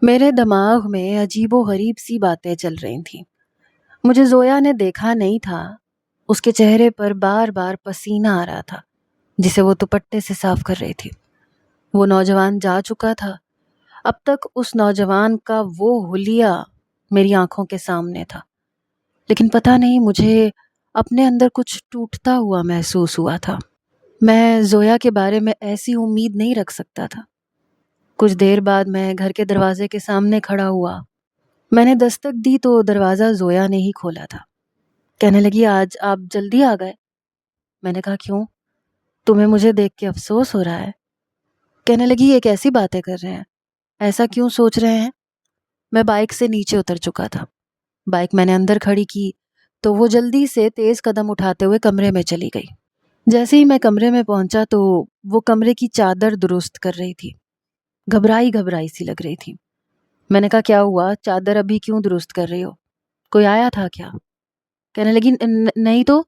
میرے دماغ میں عجیب و غریب سی باتیں چل رہی تھیں۔ مجھے زویا نے دیکھا نہیں تھا۔ اس کے چہرے پر بار بار پسینہ آ رہا تھا جسے وہ دوپٹے سے صاف کر رہی تھی۔ وہ نوجوان جا چکا تھا۔ اب تک اس نوجوان کا وہ حلیہ میری آنکھوں کے سامنے تھا، لیکن پتہ نہیں مجھے اپنے اندر کچھ ٹوٹتا ہوا محسوس ہوا تھا۔ میں زویا کے بارے میں ایسی امید نہیں رکھ سکتا تھا۔ کچھ دیر بعد میں گھر کے دروازے کے سامنے کھڑا ہوا۔ میں نے دستک دی تو دروازہ زویا نے ہی کھولا تھا۔ کہنے لگی، آج آپ جلدی آ گئے؟ میں نے کہا، کیوں؟ تمہیں مجھے دیکھ کے افسوس ہو رہا ہے؟ کہنے لگی، یہ کیسی باتیں کر رہے ہیں؟ ایسا کیوں سوچ رہے ہیں؟ میں بائک سے نیچے اتر چکا تھا۔ بائک میں نے اندر کھڑی کی تو وہ جلدی سے تیز قدم اٹھاتے ہوئے کمرے میں چلی گئی۔ جیسے ہی میں کمرے میں پہنچا تو وہ کمرے کی چادر درست کر رہی تھی۔ گھبرائی گھبرائی سی لگ رہی تھی۔ میں نے کہا، کیا ہوا؟ چادر ابھی کیوں درست کر رہی ہو؟ کوئی آیا تھا کیا؟ کہنے لگی، نہیں تو۔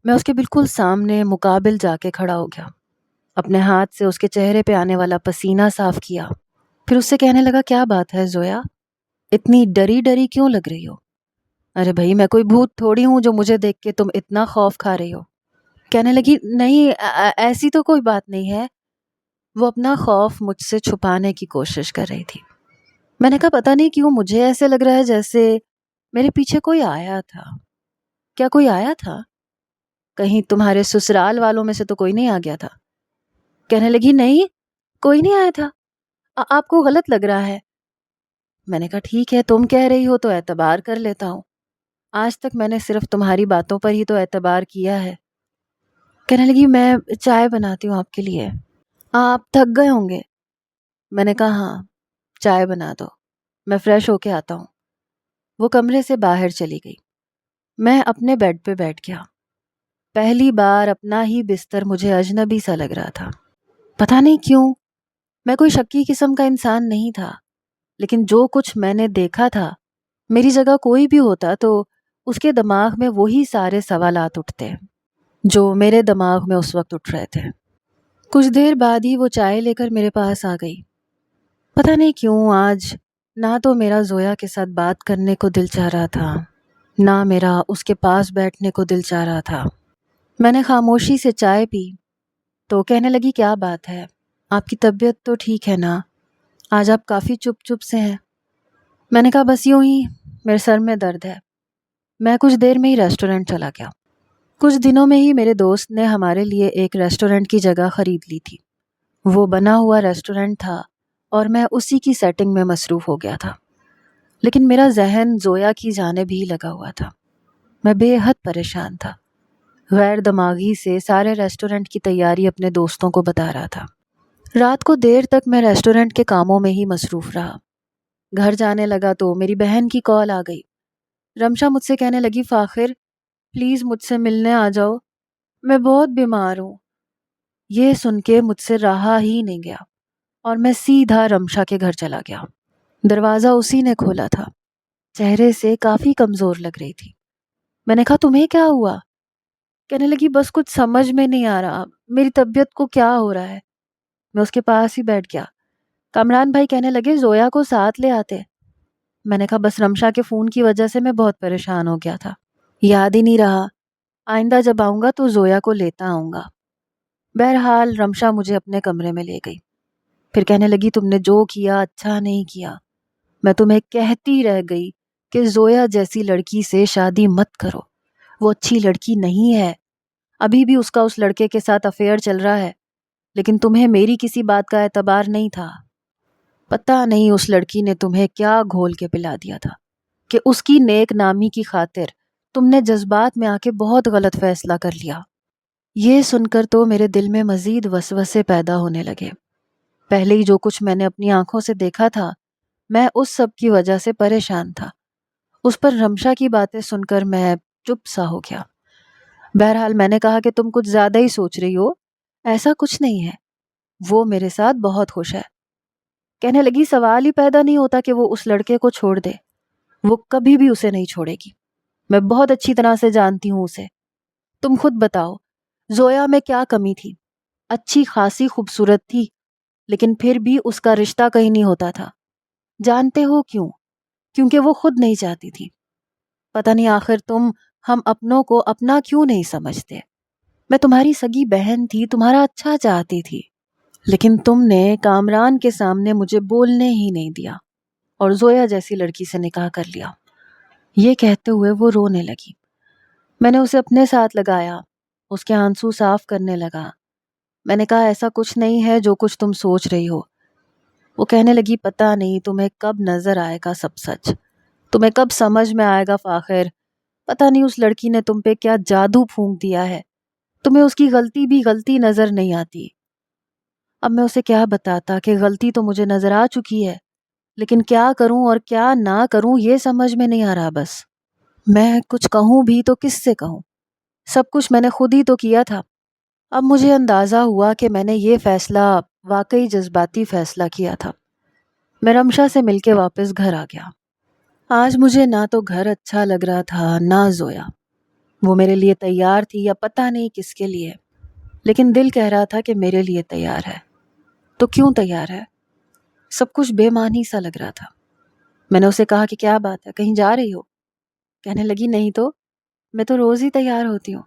میں اس کے بالکل سامنے مقابل جا کے کھڑا ہو گیا، اپنے ہاتھ سے اس کے چہرے پہ آنے والا پسینہ صاف کیا، پھر اس سے کہنے لگا، کیا بات ہے زویا؟ اتنی ڈری ڈری کیوں لگ رہی ہو؟ ارے بھائی، میں کوئی بھوت تھوڑی ہوں جو مجھے دیکھ کے تم اتنا خوف کھا رہی ہو۔ کہنے لگی، نہیں ایسی تو کوئی بات نہیں ہے۔ وہ اپنا خوف مجھ سے چھپانے کی کوشش کر رہی تھی۔ میں نے کہا، پتہ نہیں کیوں مجھے ایسے لگ رہا ہے جیسے میرے پیچھے کوئی آیا تھا۔ کیا کوئی آیا تھا؟ کہیں تمہارے سسرال والوں میں سے تو کوئی نہیں آ گیا تھا؟ کہنے لگی، نہیں کوئی نہیں آیا تھا، آپ کو غلط لگ رہا ہے۔ میں نے کہا، ٹھیک ہے، تم کہہ رہی ہو تو اعتبار کر لیتا ہوں۔ آج تک میں نے صرف تمہاری باتوں پر ہی تو اعتبار کیا ہے۔ کہنے لگی، میں چائے بناتی ہوں آپ کے لیے، آپ تھک گئے ہوں گے۔ میں نے کہا، ہاں چائے بنا دو، میں فریش ہو کے آتا ہوں۔ وہ کمرے سے باہر چلی گئی۔ میں اپنے بیڈ پہ بیٹھ گیا۔ پہلی بار اپنا ہی بستر مجھے اجنبی سا لگ رہا تھا۔ پتہ نہیں کیوں، میں کوئی شکی قسم کا انسان نہیں تھا، لیکن جو کچھ میں نے دیکھا تھا، میری جگہ کوئی بھی ہوتا تو اس کے دماغ میں وہی سارے سوالات اٹھتے جو میرے دماغ میں اس وقت اٹھ رہے تھے۔ کچھ دیر بعد ہی وہ چائے لے کر میرے پاس آ گئی۔ پتہ نہیں کیوں آج نہ تو میرا زویا کے ساتھ بات کرنے کو دل چاہ رہا تھا، نہ میرا اس کے پاس بیٹھنے کو دل چاہ رہا تھا۔ میں نے خاموشی سے چائے پی تو کہنے لگی، کیا بات ہے؟ آپ کی طبیعت تو ٹھیک ہے نا؟ آج آپ کافی چپ چپ سے ہیں۔ میں نے کہا، بس یوں ہی، میرے سر میں درد ہے۔ میں کچھ دیر میں ہی ریسٹورنٹ چلا گیا۔ کچھ دنوں میں ہی میرے دوست نے ہمارے لیے ایک ریسٹورنٹ کی جگہ خرید لی تھی۔ وہ بنا ہوا ریسٹورنٹ تھا اور میں اسی کی سیٹنگ میں مصروف ہو گیا تھا، لیکن میرا ذہن زویا کی جانب ہی لگا ہوا تھا۔ میں بے حد پریشان تھا، غیر دماغی سے سارے ریسٹورنٹ کی تیاری اپنے دوستوں کو بتا رہا تھا۔ رات کو دیر تک میں ریسٹورنٹ کے کاموں میں ہی مصروف رہا۔ گھر جانے لگا تو میری بہن کی کال آ گئی۔ رمشا مجھ سے کہنے لگی، فاخر پلیز مجھ سے ملنے آ جاؤ، میں بہت بیمار ہوں۔ یہ سن کے مجھ سے رہا ہی نہیں گیا اور میں سیدھا رمشا کے گھر چلا گیا۔ دروازہ اسی نے کھولا تھا۔ چہرے سے کافی کمزور لگ رہی تھی۔ میں نے کہا، تمہیں کیا ہوا؟ کہنے لگی، بس کچھ سمجھ میں نہیں آ رہا، میری طبیعت کو کیا ہو رہا ہے۔ میں اس کے پاس ہی بیٹھ گیا۔ کامران بھائی کہنے لگے، زویا کو ساتھ لے آتے۔ میں نے کہا، بس رمشا کے فون کی وجہ سے میں بہت پریشان ہو گیا تھا، یاد ہی نہیں رہا۔ آئندہ جب آؤں گا تو زویا کو لیتا آؤں گا۔ بہرحال رمشا مجھے اپنے کمرے میں لے گئی۔ پھر کہنے لگی، تم نے جو کیا اچھا نہیں کیا۔ میں تمہیں کہتی رہ گئی کہ زویا جیسی لڑکی سے شادی مت کرو، وہ اچھی لڑکی نہیں ہے۔ ابھی بھی اس کا اس لڑکے کے ساتھ افیئر چل رہا ہے، لیکن تمہیں میری کسی بات کا اعتبار نہیں تھا۔ پتہ نہیں اس لڑکی نے تمہیں کیا گھول کے پلا دیا تھا کہ اس کی نیک نامی کی خاطر تم نے جذبات میں آ کے بہت غلط فیصلہ کر لیا۔ یہ سن کر تو میرے دل میں مزید وسوسے پیدا ہونے لگے۔ پہلے ہی جو کچھ میں نے اپنی آنکھوں سے دیکھا تھا، میں اس سب کی وجہ سے پریشان تھا۔ اس پر رمشا کی باتیں سن کر میں چپ سا ہو گیا۔ بہرحال میں نے کہا کہ تم کچھ زیادہ ہی سوچ رہی ہو، ایسا کچھ نہیں ہے، وہ میرے ساتھ بہت خوش ہے۔ کہنے لگی، سوال ہی پیدا نہیں ہوتا کہ وہ اس لڑکے کو چھوڑ دے، وہ کبھی بھی اسے نہیں چھوڑے گی۔ میں بہت اچھی طرح سے جانتی ہوں اسے۔ تم خود بتاؤ، زویا میں کیا کمی تھی؟ اچھی خاصی خوبصورت تھی، لیکن پھر بھی اس کا رشتہ کہیں نہیں ہوتا تھا۔ جانتے ہو کیوں؟ کیونکہ وہ خود نہیں چاہتی تھی۔ پتہ نہیں آخر تم ہم اپنوں کو اپنا کیوں نہیں سمجھتے؟ میں تمہاری سگی بہن تھی، تمہارا اچھا چاہتی تھی، لیکن تم نے کامران کے سامنے مجھے بولنے ہی نہیں دیا اور زویا جیسی لڑکی سے نکاح کر لیا۔ یہ کہتے ہوئے وہ رونے لگی۔ میں نے اسے اپنے ساتھ لگایا، اس کے آنسو صاف کرنے لگا۔ میں نے کہا ایسا کچھ نہیں ہے جو کچھ تم سوچ رہی ہو۔ وہ کہنے لگی پتہ نہیں تمہیں کب نظر آئے گا سب سچ، تمہیں کب سمجھ میں آئے گا فاخر، پتہ نہیں اس لڑکی نے تم پہ کیا جادو پھونک دیا ہے، تمہیں اس کی غلطی بھی غلطی نظر نہیں آتی۔ اب میں اسے کیا بتاتا کہ غلطی تو مجھے نظر آ چکی ہے، لیکن کیا کروں اور کیا نہ کروں یہ سمجھ میں نہیں آ رہا۔ بس میں کچھ کہوں بھی تو کس سے کہوں؟ سب کچھ میں نے خود ہی تو کیا تھا۔ اب مجھے اندازہ ہوا کہ میں نے یہ فیصلہ واقعی جذباتی فیصلہ کیا تھا۔ میں رمشا سے مل کے واپس گھر آ گیا۔ آج مجھے نہ تو گھر اچھا لگ رہا تھا نہ زویا۔ وہ میرے لیے تیار تھی یا پتہ نہیں کس کے لیے، لیکن دل کہہ رہا تھا کہ میرے لیے تیار ہے۔ تو کیوں تیار ہے؟ سب کچھ بے معنی سا لگ رہا تھا۔ میں نے اسے کہا کہ کیا بات ہے، کہیں جا رہی ہو؟ کہنے لگی نہیں تو، میں تو روز ہی تیار ہوتی ہوں۔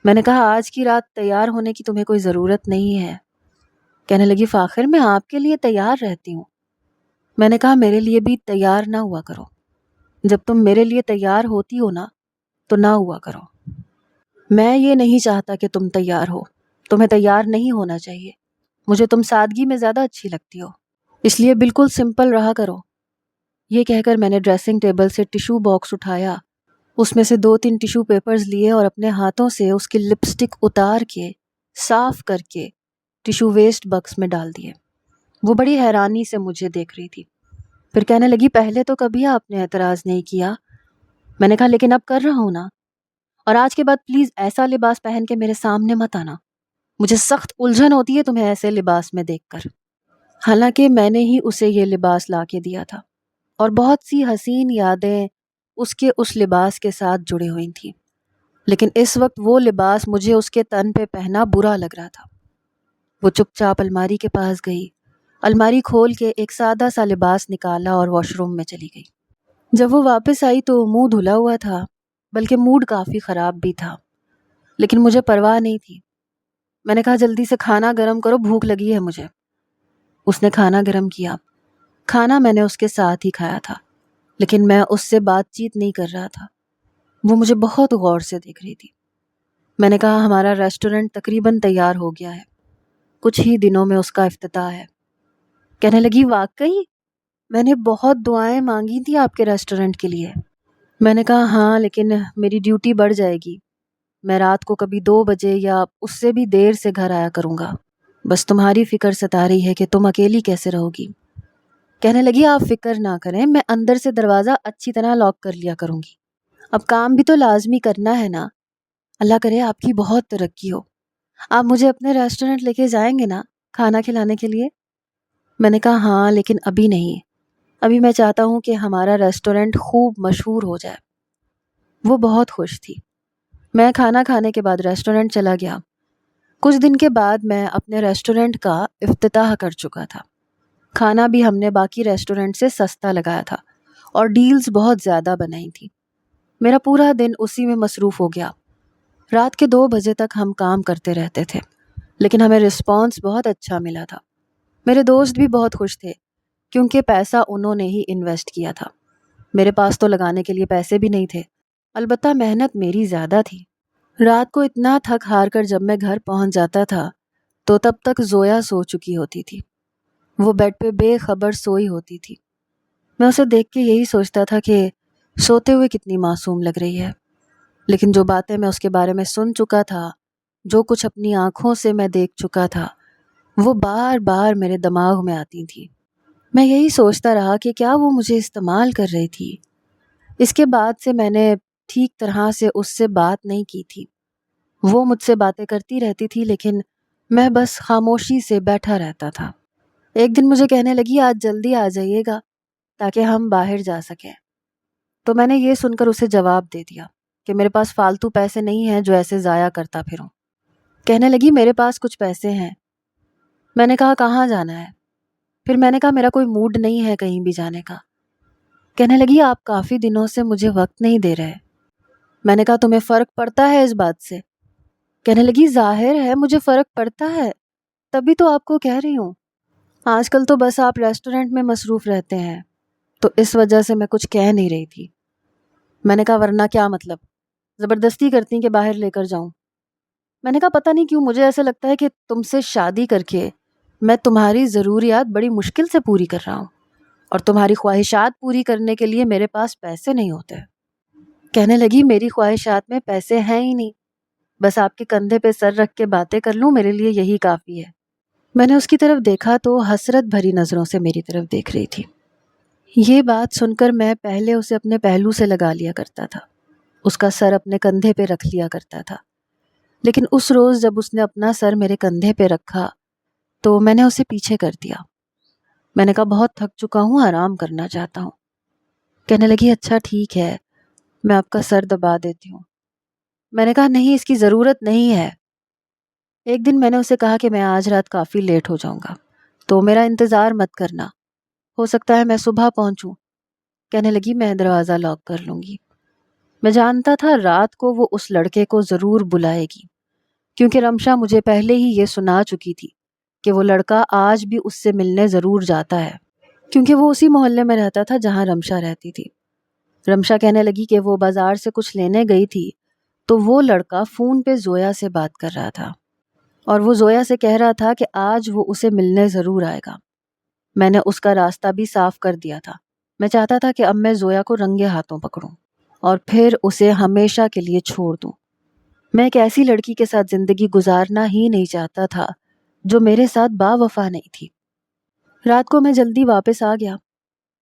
میں نے کہا آج کی رات تیار ہونے کی تمہیں کوئی ضرورت نہیں ہے۔ کہنے لگی فاخر میں آپ کے لیے تیار رہتی ہوں۔ میں نے کہا میرے لیے بھی تیار نہ ہوا کرو، جب تم میرے لیے تیار ہوتی ہو نا تو نہ ہوا کرو۔ میں یہ نہیں چاہتا کہ تم تیار ہو، تمہیں تیار نہیں ہونا چاہیے۔ مجھے تم سادگی میں زیادہ اچھی لگتی ہو، اس لیے بالکل سمپل رہا کرو۔ یہ کہہ کر میں نے ڈریسنگ ٹیبل سے ٹیشو باکس اٹھایا، اس میں سے 2-3 ٹیشو پیپرز لیے اور اپنے ہاتھوں سے اس کی لپسٹک اتار کے صاف کر کے ٹیشو ویسٹ باکس میں ڈال دیے۔ وہ بڑی حیرانی سے مجھے دیکھ رہی تھی، پھر کہنے لگی پہلے تو کبھی آپ نے اعتراض نہیں کیا۔ میں نے کہا لیکن اب کر رہا ہوں نا، اور آج کے بعد پلیز ایسا لباس پہن کے میرے سامنے مت آنا، مجھے سخت الجھن ہوتی ہے تمہیں ایسے لباس میں دیکھ کر۔ حالانکہ میں نے ہی اسے یہ لباس لا کے دیا تھا اور بہت سی حسین یادیں اس کے اس لباس کے ساتھ جڑی ہوئی تھیں، لیکن اس وقت وہ لباس مجھے اس کے تن پہ پہنا برا لگ رہا تھا۔ وہ چپ چاپ الماری کے پاس گئی، الماری کھول کے ایک سادہ سا لباس نکالا اور واش روم میں چلی گئی۔ جب وہ واپس آئی تو منہ دھلا ہوا تھا، بلکہ موڈ کافی خراب بھی تھا، لیکن مجھے پرواہ نہیں تھی۔ میں نے کہا جلدی سے کھانا گرم کرو، بھوک لگی ہے مجھے۔ اس نے کھانا گرم کیا۔ کھانا میں نے اس کے ساتھ ہی کھایا تھا، لیکن میں اس سے بات چیت نہیں کر رہا تھا۔ وہ مجھے بہت غور سے دیکھ رہی تھی۔ میں نے کہا ہمارا ریسٹورنٹ تقریباً تیار ہو گیا ہے، کچھ ہی دنوں میں اس کا افتتاح ہے۔ کہنے لگی واقعی؟ میں نے بہت دعائیں مانگی تھی آپ کے ریسٹورنٹ کے لیے۔ میں نے کہا ہاں، لیکن میری ڈیوٹی بڑھ جائے گی، میں رات کو کبھی 2 بجے یا اس سے بھی دیر سے گھر آیا کروں گا۔ بس تمہاری فکر ستا رہی ہے کہ تم اکیلی کیسے رہو گی۔ کہنے لگی آپ فکر نہ کریں، میں اندر سے دروازہ اچھی طرح لاک کر لیا کروں گی۔ اب کام بھی تو لازمی کرنا ہے نا۔ اللہ کرے آپ کی بہت ترقی ہو۔ آپ مجھے اپنے ریسٹورنٹ لے کے جائیں گے نا کھانا کھلانے کے لیے؟ میں نے کہا ہاں، لیکن ابھی نہیں، ابھی میں چاہتا ہوں کہ ہمارا ریسٹورنٹ خوب مشہور ہو جائے۔ وہ بہت خوش تھی۔ میں کھانا کھانے کے بعد ریسٹورنٹ چلا گیا۔ کچھ دن کے بعد میں اپنے ریسٹورنٹ کا افتتاح کر چکا تھا۔ کھانا بھی ہم نے باقی ریسٹورنٹ سے سستا لگایا تھا اور ڈیلز بہت زیادہ بنائی تھی۔ میرا پورا دن اسی میں مصروف ہو گیا۔ رات کے 2 بجے تک ہم کام کرتے رہتے تھے، لیکن ہمیں رسپانس بہت اچھا ملا تھا۔ میرے دوست بھی بہت خوش تھے کیونکہ پیسہ انہوں نے ہی انویسٹ کیا تھا۔ میرے پاس تو لگانے کے لیے پیسے بھی نہیں تھے، البتہ محنت میری زیادہ تھی۔ رات کو اتنا تھک ہار کر جب میں گھر پہنچ جاتا تھا تو تب تک زویا سو چکی ہوتی تھی۔ وہ بیڈ پہ بے خبر سوئی ہوتی تھی۔ میں اسے دیکھ کے یہی سوچتا تھا کہ سوتے ہوئے کتنی معصوم لگ رہی ہے، لیکن جو باتیں میں اس کے بارے میں سن چکا تھا، جو کچھ اپنی آنکھوں سے میں دیکھ چکا تھا، وہ بار بار میرے دماغ میں آتی تھی۔ میں یہی سوچتا رہا کہ کیا وہ مجھے استعمال کر رہی تھی۔ اس کے بعد سے میں نے ٹھیک طرح سے اس سے بات نہیں کی تھی۔ وہ مجھ سے باتیں کرتی رہتی تھی، لیکن میں بس خاموشی سے بیٹھا رہتا تھا۔ ایک دن مجھے کہنے لگی آج جلدی آ جائیے گا تاکہ ہم باہر جا سکیں۔ تو میں نے یہ سن کر اسے جواب دے دیا کہ میرے پاس فالتو پیسے نہیں ہیں جو ایسے ضائع کرتا پھروں۔ کہنے لگی میرے پاس کچھ پیسے ہیں۔ میں نے کہا کہاں جانا ہے؟ پھر میں نے کہا میرا کوئی موڈ نہیں ہے کہیں بھی جانے کا۔ کہنے لگی آپ کافی دنوں سے مجھے وقت نہیں دے رہے۔ میں نے کہا تمہیں فرق پڑتا ہے اس بات سے؟ کہنے لگی ظاہر ہے مجھے فرق پڑتا ہے، تبھی تو آپ کو کہہ رہی ہوں۔ آج کل تو بس آپ ریسٹورنٹ میں مصروف رہتے ہیں، تو اس وجہ سے میں کچھ کہہ نہیں رہی تھی۔ میں نے کہا ورنہ کیا مطلب، زبردستی کرتی کہ باہر لے کر جاؤں؟ میں نے کہا پتہ نہیں کیوں مجھے ایسا لگتا ہے کہ تم سے شادی کر کے میں تمہاری ضروریات بڑی مشکل سے پوری کر رہا ہوں، اور تمہاری خواہشات پوری کرنے کے لیے میرے پاس پیسے نہیں ہوتے۔ کہنے لگی میری خواہشات میں پیسے ہیں ہی نہیں، بس آپ کے کندھے پہ سر رکھ کے باتیں کر لوں میرے لیے یہی کافی ہے۔ میں نے اس کی طرف دیکھا تو حسرت بھری نظروں سے میری طرف دیکھ رہی تھی۔ یہ بات سن کر میں پہلے اسے اپنے پہلو سے لگا لیا کرتا تھا، اس کا سر اپنے کندھے پہ رکھ لیا کرتا تھا، لیکن اس روز جب اس نے اپنا سر میرے کندھے پہ رکھا تو میں نے اسے پیچھے کر دیا۔ میں نے کہا بہت تھک چکا ہوں، آرام کرنا چاہتا ہوں۔ کہنے لگی اچھا ٹھیک ہے، میں آپ کا سر دبا دیتی ہوں۔ میں نے کہا نہیں، اس کی ضرورت نہیں ہے۔ ایک دن میں نے اسے کہا کہ میں آج رات کافی لیٹ ہو جاؤں گا، تو میرا انتظار مت کرنا، ہو سکتا ہے میں صبح پہنچوں۔ کہنے لگی میں دروازہ لاک کر لوں گی۔ میں جانتا تھا رات کو وہ اس لڑکے کو ضرور بلائے گی، کیونکہ رمشا مجھے پہلے ہی یہ سنا چکی تھی کہ وہ لڑکا آج بھی اس سے ملنے ضرور جاتا ہے، کیونکہ وہ اسی محلے میں رہتا تھا جہاں رمشا رہتی تھی۔ رمشا کہنے لگی کہ وہ بازار سے کچھ لینے گئی تھی تو وہ لڑکا فون پہ زویا سے بات کر رہا تھا، اور وہ زویا سے کہہ رہا تھا کہ آج وہ اسے ملنے ضرور آئے گا۔ میں نے اس کا راستہ بھی صاف کر دیا تھا۔ میں چاہتا تھا کہ اب میں زویا کو رنگے ہاتھوں پکڑوں اور پھر اسے ہمیشہ کے لیے چھوڑ دوں۔ میں ایک ایسی لڑکی کے ساتھ زندگی گزارنا ہی نہیں چاہتا تھا جو میرے ساتھ با وفا نہیں تھی۔ رات کو میں جلدی واپس آ گیا۔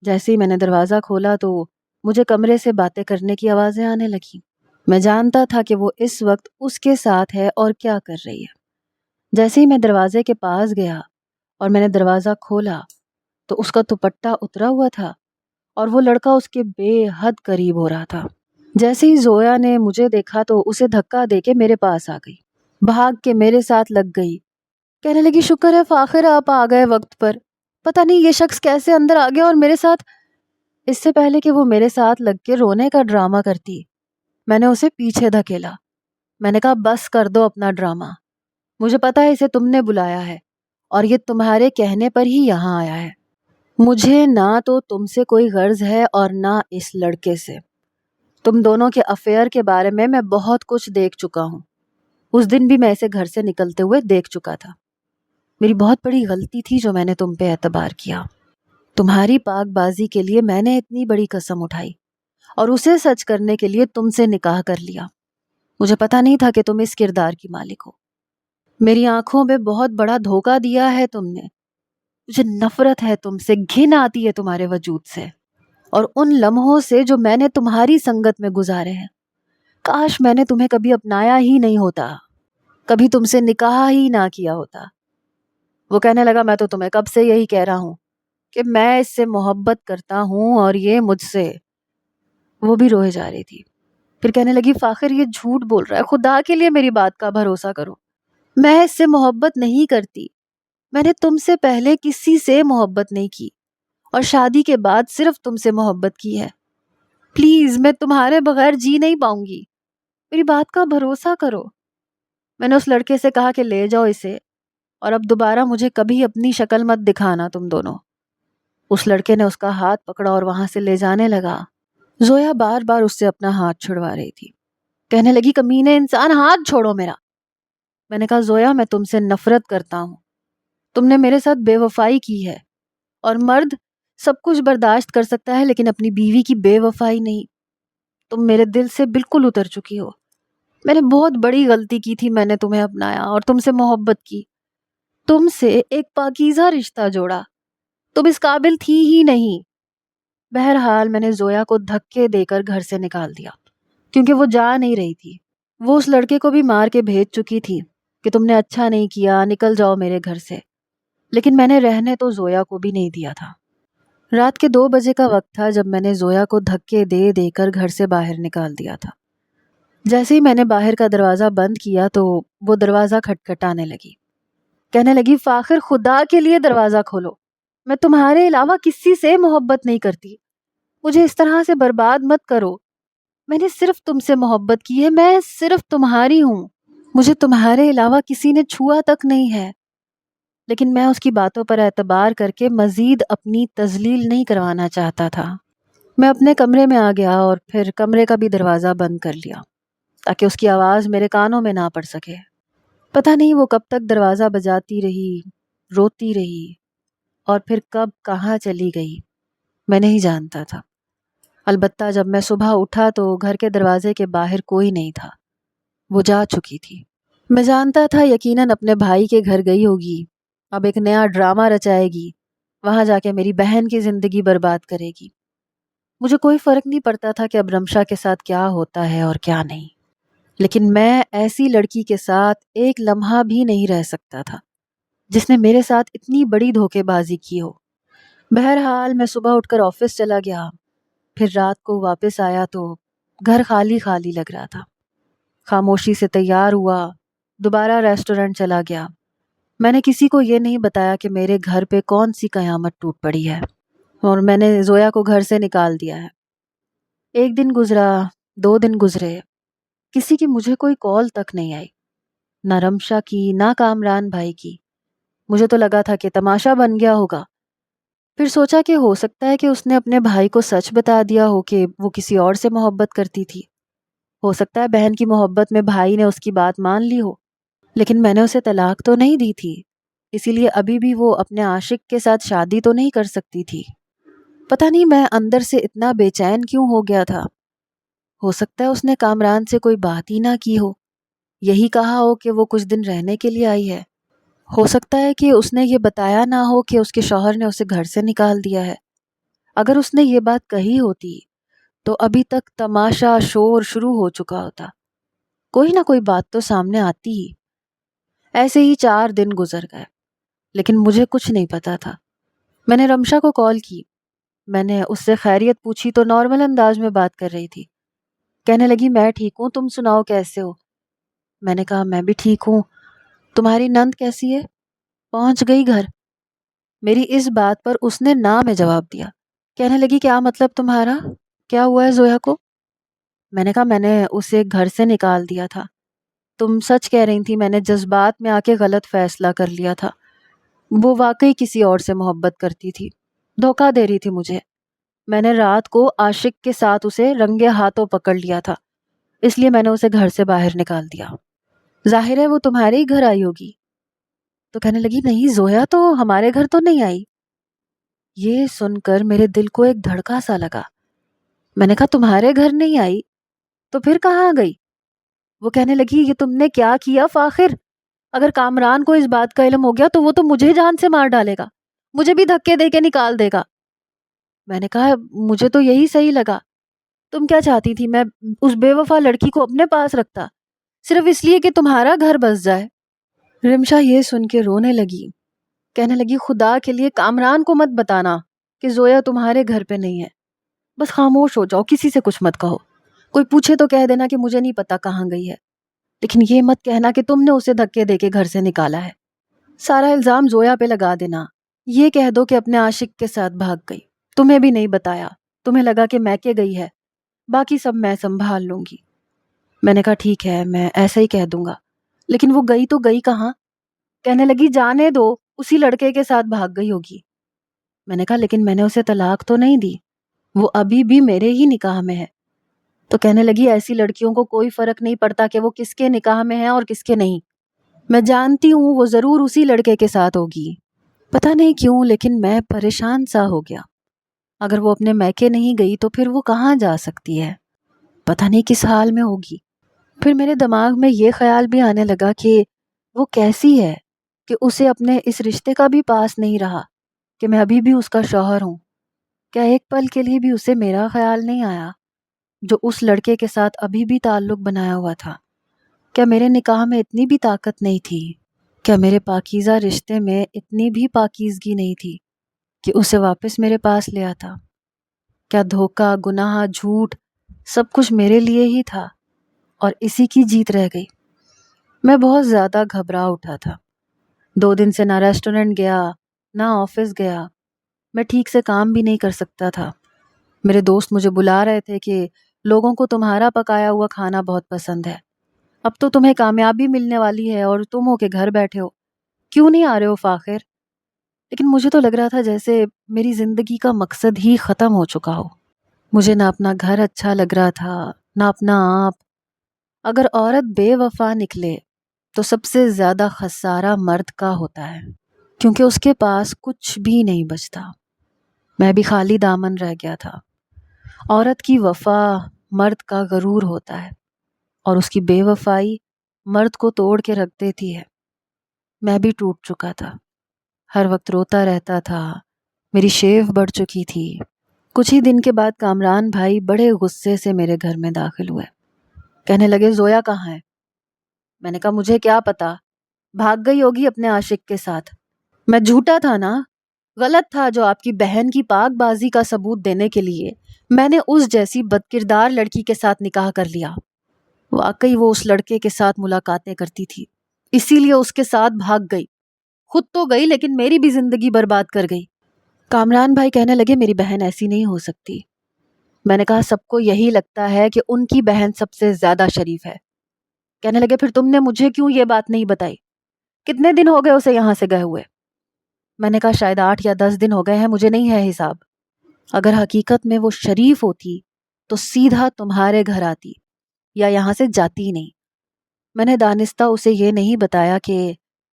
جیسے ہی میں نے دروازہ کھولا تو مجھے کمرے سے باتیں کرنے کی آوازیں آنے لگیں۔ میں جانتا تھا کہ وہ اس وقت اس کے ساتھ ہے اور کیا کر رہی ہے۔ جیسے ہی میں دروازے کے پاس گیا اور میں نے دروازہ کھولا تو اس کا دوپٹہ اترا ہوا تھا اور وہ لڑکا اس کے بے حد قریب ہو رہا تھا۔ جیسے ہی زویا نے مجھے دیکھا تو اسے دھکا دے کے میرے پاس آ گئی، بھاگ کے میرے ساتھ لگ گئی۔ کہنے لگی شکر ہے فاخر آپ آ گئے وقت پر، پتہ نہیں یہ شخص کیسے اندر آ گیا اور میرے ساتھ۔ اس سے پہلے کہ وہ میرے ساتھ لگ کے رونے کا ڈرامہ کرتی، میں نے اسے پیچھے دھکیلا۔ میں نے کہا بس کر دو اپنا ڈرامہ، مجھے پتا ہے اسے تم نے بلایا ہے اور یہ تمہارے کہنے پر ہی یہاں آیا ہے۔ مجھے نہ تو تم سے کوئی غرض ہے اور نہ اس لڑکے سے۔ تم دونوں کے افیئر کے بارے میں بہت کچھ دیکھ چکا ہوں۔ اس دن بھی میں اسے گھر سے نکلتے ہوئے دیکھ چکا تھا۔ میری بہت بڑی غلطی تھی جو میں نے تم پہ اعتبار کیا۔ تمہاری پاک بازی کے لیے میں نے اتنی بڑی قسم اٹھائی اور اسے سچ کرنے کے لیے تم سے نکاح کر لیا۔ مجھے پتا نہیں تھا کہ تم اس کردار کی مالک ہو۔ میری آنکھوں میں بہت بڑا دھوکہ دیا ہے تم نے۔ مجھے نفرت ہے تم سے، گھن آتی ہے تمہارے وجود سے اور ان لمحوں سے جو میں نے تمہاری سنگت میں گزارے ہیں۔ کاش میں نے تمہیں کبھی اپنایا ہی نہیں ہوتا، کبھی تم سے نکاح ہی نہ کیا ہوتا۔ وہ کہنے لگا میں تو تمہیں کب سے یہی کہہ رہا ہوں کہ میں اس سے محبت کرتا ہوں اور یہ مجھ سے۔ وہ بھی روئے جا رہی تھی۔ پھر کہنے لگی فاخر یہ جھوٹ بول رہا ہے، خدا کے لیے میری بات کا بھروسہ کرو، میں اس سے محبت نہیں کرتی۔ میں نے تم سے پہلے کسی سے محبت نہیں کی اور شادی کے بعد صرف تم سے محبت کی ہے۔ پلیز میں تمہارے بغیر جی نہیں پاؤں گی، میری بات کا بھروسہ کرو۔ میں نے اس لڑکے سے کہا کہ لے جاؤ اسے اور اب دوبارہ مجھے کبھی اپنی شکل مت دکھانا تم دونوں۔ اس لڑکے نے اس کا ہاتھ پکڑا اور وہاں سے لے جانے لگا۔ زویا بار بار اس سے اپنا ہاتھ چھڑوا رہی تھی، کہنے لگی کمینے انسان ہاتھ چھوڑو میرا۔ میں نے کہا زویا میں تم سے نفرت کرتا ہوں، تم نے میرے ساتھ بے وفائی کی ہے اور مرد سب کچھ برداشت کر سکتا ہے لیکن اپنی بیوی کی بے وفائی نہیں۔ تم میرے دل سے بالکل اتر چکی ہو۔ میں نے بہت بڑی غلطی کی تھی، میں نے تمہیں اپنایا اور تم سے محبت کی، تم سے ایک پاکیزہ رشتہ جوڑا، تم اس قابل تھی ہی نہیں۔ بہرحال میں نے زویا کو دھکے دے کر گھر سے نکال دیا کیونکہ وہ جا نہیں رہی تھی۔ وہ اس لڑکے کو بھی مار کے بھیج چکی تھی کہ تم نے اچھا نہیں کیا، نکل جاؤ میرے گھر سے، لیکن میں نے رہنے تو زویا کو بھی نہیں دیا تھا۔ رات کے 2 بجے کا وقت تھا جب میں نے زویا کو دھکے دے دے کر گھر سے باہر نکال دیا تھا۔ جیسے ہی میں نے باہر کا دروازہ بند کیا تو وہ دروازہ کھٹکھٹانے لگی۔ کہنے لگی فاخر خدا کے لیے دروازہ کھولو۔ میں تمہارے علاوہ کسی سے محبت نہیں کرتی، مجھے اس طرح سے برباد مت کرو۔ میں نے صرف تم سے محبت کی ہے، میں صرف تمہاری ہوں، مجھے تمہارے علاوہ کسی نے چھوا تک نہیں ہے۔ لیکن میں اس کی باتوں پر اعتبار کر کے مزید اپنی تذلیل نہیں کروانا چاہتا تھا۔ میں اپنے کمرے میں آ گیا اور پھر کمرے کا بھی دروازہ بند کر لیا تاکہ اس کی آواز میرے کانوں میں نہ پڑ سکے۔ پتہ نہیں وہ کب تک دروازہ بجاتی رہی، روتی رہی، اور پھر کب کہاں چلی گئی میں نہیں جانتا تھا۔ البتہ جب میں صبح اٹھا تو گھر کے دروازے کے باہر کوئی نہیں تھا، وہ جا چکی تھی۔ میں جانتا تھا یقیناً اپنے بھائی کے گھر گئی ہوگی، اب ایک نیا ڈرامہ رچائے گی، وہاں جا کے میری بہن کی زندگی برباد کرے گی۔ مجھے کوئی فرق نہیں پڑتا تھا کہ اب رمشا کے ساتھ کیا ہوتا ہے اور کیا نہیں، لیکن میں ایسی لڑکی کے ساتھ ایک لمحہ بھی نہیں رہ سکتا تھا جس نے میرے ساتھ اتنی بڑی دھوکے بازی کی ہو۔ بہرحال میں صبح اٹھ کر آفس چلا گیا، پھر رات کو واپس آیا تو گھر خالی خالی لگ رہا تھا۔ خاموشی سے تیار ہوا، دوبارہ ریسٹورنٹ چلا گیا۔ میں نے کسی کو یہ نہیں بتایا کہ میرے گھر پہ کون سی قیامت ٹوٹ پڑی ہے اور میں نے زویا کو گھر سے نکال دیا ہے۔ ایک دن گزرا، 2 دن گزرے، کسی کی مجھے کوئی کال تک نہیں آئی، نہ رمشا کی نہ کامران بھائی کی۔ مجھے تو لگا تھا کہ تماشا بن گیا ہوگا۔ پھر سوچا کہ ہو سکتا ہے کہ اس نے اپنے بھائی کو سچ بتا دیا ہو کہ وہ کسی اور سے محبت کرتی تھی۔ ہو سکتا ہے بہن کی محبت میں بھائی نے اس کی بات مان لی ہو، لیکن میں نے اسے طلاق تو نہیں دی تھی، اسی لیے ابھی بھی وہ اپنے عاشق کے ساتھ شادی تو نہیں کر سکتی تھی۔ پتہ نہیں میں اندر سے اتنا بے چین کیوں ہو گیا تھا۔ ہو سکتا ہے اس نے کامران سے کوئی بات ہی نہ کی ہو، یہی کہا ہو کہ وہ کچھ دن رہنے کے لیے آئی ہے۔ ہو سکتا ہے کہ اس نے یہ بتایا نہ ہو کہ اس کے شوہر نے اسے گھر سے نکال دیا ہے۔ اگر اس نے یہ بات کہی ہوتی تو ابھی تک تماشا شور شروع ہو چکا ہوتا، کوئی نہ کوئی بات تو سامنے آتی ہی۔ ایسے ہی 4 دن گزر گئے، لیکن مجھے کچھ نہیں پتا تھا۔ میں نے رمشا کو کال کی، میں نے اس سے خیریت پوچھی تو نارمل انداز میں بات کر رہی تھی۔ کہنے لگی میں ٹھیک ہوں، تم سناؤ کیسے ہو؟ میں نے کہا میں بھی ٹھیک ہوں، تمہاری نند کیسی ہے؟ پہنچ گئی گھر؟ میری اس بات پر اس نے نہ میں جواب دیا۔ کہنے لگی کیا مطلب تمہارا؟ کیا ہوا ہے زویا کو؟ میں نے کہا میں نے اسے گھر سے نکال دیا تھا۔ تم سچ کہہ رہی تھی، میں نے جذبات میں آ کے غلط فیصلہ کر لیا تھا۔ وہ واقعی کسی اور سے محبت کرتی تھی، دھوکہ دے رہی تھی مجھے۔ میں نے رات کو عاشق کے ساتھ اسے رنگے ہاتھوں پکڑ لیا تھا، اس لیے میں نے اسے گھر سے باہر نکال دیا۔ ظاہر ہے وہ تمہارے ہی گھر آئی ہوگی۔ تو کہنے لگی نہیں زویا تو ہمارے گھر تو نہیں آئی۔ یہ سن کر میرے دل کو ایک دھڑکا سا لگا۔ میں نے کہا تمہارے گھر نہیں آئی تو پھر کہاں گئی؟ وہ کہنے لگی یہ تم نے کیا کیا فاخر؟ اگر کامران کو اس بات کا علم ہو گیا تو وہ تو مجھے جان سے مار ڈالے گا، مجھے بھی دھکے دے کے نکال دے گا۔ میں نے کہا مجھے تو یہی صحیح لگا، تم کیا چاہتی تھی میں اس بے وفا لڑکی کو اپنے پاس رکھتا صرف اس لیے کہ تمہارا گھر بس جائے؟ رمشا یہ سن کے رونے لگی، کہنے لگی خدا کے لیے کامران کو مت بتانا کہ زویا تمہارے گھر پہ نہیں ہے، بس خاموش ہو جاؤ، کسی سے کچھ مت کہو، کوئی پوچھے تو کہہ دینا کہ مجھے نہیں پتا کہاں گئی ہے، لیکن یہ مت کہنا کہ تم نے اسے دھکے دے کے گھر سے نکالا ہے۔ سارا الزام زویا پہ لگا دینا، یہ کہہ دو کہ اپنے عاشق کے ساتھ بھاگ گئی، تمہیں بھی نہیں بتایا، تمہیں لگا کہ میکے گئی ہے، باقی سب میں سنبھال لوں گی۔ میں نے کہا ٹھیک ہے میں ایسا ہی کہہ دوں گا، لیکن وہ گئی تو گئی کہاں؟ کہنے لگی جانے دو، اسی لڑکے کے ساتھ بھاگ گئی ہوگی۔ میں نے کہا لیکن میں نے اسے طلاق تو نہیں دی، وہ ابھی بھی میرے ہی نکاح میں ہے۔ تو کہنے لگی ایسی لڑکیوں کو کوئی فرق نہیں پڑتا کہ وہ کس کے نکاح میں ہے اور کس کے نہیں، میں جانتی ہوں وہ ضرور اسی لڑکے کے ساتھ ہوگی۔ پتہ نہیں کیوں لیکن میں پریشان سا ہو گیا، اگر وہ اپنے میکے نہیں گئی تو پھر وہ کہاں جا سکتی ہے؟ پتہ نہیں کس حال میں ہوگی۔ پھر میرے دماغ میں یہ خیال بھی آنے لگا کہ وہ کیسی ہے کہ اسے اپنے اس رشتے کا بھی پاس نہیں رہا کہ میں ابھی بھی اس کا شوہر ہوں۔ کیا ایک پل کے لیے بھی اسے میرا خیال نہیں آیا جو اس لڑکے کے ساتھ ابھی بھی تعلق بنایا ہوا تھا؟ کیا میرے نکاح میں اتنی بھی طاقت نہیں تھی؟ کیا میرے پاکیزہ رشتے میں اتنی بھی پاکیزگی نہیں تھی کہ اسے واپس میرے پاس لے آتا؟ کیا دھوکہ، گناہ، جھوٹ سب کچھ میرے لیے ہی تھا اور اسی کی جیت رہ گئی؟ میں بہت زیادہ گھبرا اٹھا تھا۔ 2 دن سے نہ ریسٹورنٹ گیا، نہ آفس گیا، میں ٹھیک سے کام بھی نہیں کر سکتا تھا۔ میرے دوست مجھے بلا رہے تھے کہ لوگوں کو تمہارا پکایا ہوا کھانا بہت پسند ہے، اب تو تمہیں کامیابی ملنے والی ہے اور تم ہو کے گھر بیٹھے ہو، کیوں نہیں آ رہے ہو فاخر؟ لیکن مجھے تو لگ رہا تھا جیسے میری زندگی کا مقصد ہی ختم ہو چکا ہو۔ مجھے نہ اپنا گھر اچھا لگ رہا تھا، نہ اپنا آپ۔ اگر عورت بے وفا نکلے تو سب سے زیادہ خسارہ مرد کا ہوتا ہے، کیونکہ اس کے پاس کچھ بھی نہیں بچتا۔ میں بھی خالی دامن رہ گیا تھا۔ عورت کی وفا مرد کا غرور ہوتا ہے اور اس کی بے وفائی مرد کو توڑ کے رکھ دیتی ہے۔ میں بھی ٹوٹ چکا تھا، ہر وقت روتا رہتا تھا، میری شیو بڑھ چکی تھی۔ کچھ ہی دن کے بعد کامران بھائی بڑے غصے سے میرے گھر میں داخل ہوئے، کہنے لگے زویا کہاں ہے؟ میں نے کہا مجھے کیا پتا، بھاگ گئی ہوگی اپنے عاشق کے ساتھ۔ میں جھوٹا تھا نا، غلط تھا جو آپ کی بہن کی پاک بازی کا ثبوت دینے کے لیے میں نے اس جیسی بدکردار لڑکی کے ساتھ نکاح کر لیا۔ واقعی وہ اس لڑکے کے ساتھ ملاقاتیں کرتی تھی، اسی لیے اس کے ساتھ بھاگ گئی، خود تو گئی لیکن میری بھی زندگی برباد کر گئی۔ کامران بھائی کہنے لگے میری بہن ایسی نہیں ہو سکتی۔ میں نے کہا سب کو یہی لگتا ہے کہ ان کی بہن سب سے زیادہ شریف ہے۔ کہنے لگے پھر تم نے مجھے کیوں یہ بات نہیں بتائی؟ کتنے دن ہو گئے اسے یہاں سے گئے ہوئے؟ میں نے کہا شاید 8 یا 10 دن ہو گئے ہیں، مجھے نہیں ہے حساب۔ اگر حقیقت میں وہ شریف ہوتی تو سیدھا تمہارے گھر آتی یا یہاں سے جاتی ہی نہیں۔ میں نے دانستہ اسے یہ نہیں بتایا کہ